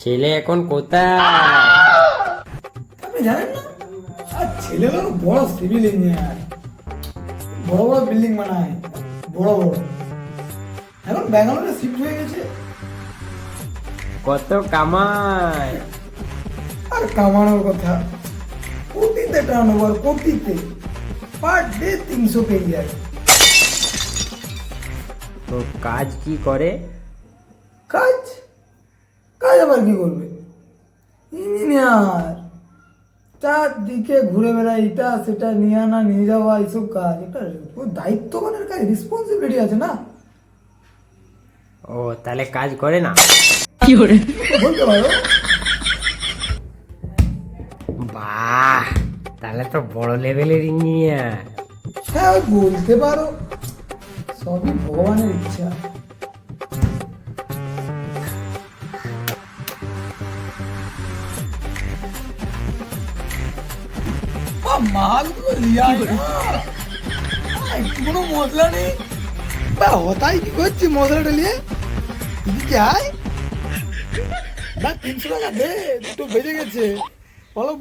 ছেলে এখন কোথায়? আপনি জানেন না? আর ছেলেগুলো বড় সিভিল ইঞ্জিনিয়ার, বড় বড় বিল্ডিং বানায়, বড় বড়। এখন ব্যাঙ্গালোরে শিফট হয়ে গেছে। কত কামায়? আর কামানোর কথা, কোটিতে টার্ন ওভার, কোটিতে। পার ডে 300 পেয়ে যায়। তো কাজ কি করে? কাজ কাজ আবার কি করবে? ইঞ্জিনিয়ার, চারদিকে ঘুরে বেড়ায়, এটা সেটা নিয়ে আনা নিয়ে যাওয়া, এইসব কাজ। এটা দায়িত্ববানের কাজ, রেসপন্সিবিলিটি আছে না। ও তাহলে কাজ করে না? বলতে পারো। বাহ, তাহলে তো বড় লেভেলের ইঞ্জিনিয়ার। হ্যাঁ, ওই বলতে পারো। সবই ভগবানের ইচ্ছা। मालগুলো লিয়া কোনো মশলা নেই বা হতাই কি করছি মশলাটা নিয়ে কি আয় না 300 টাকা দে, দুটো বেজে গেছে। বলো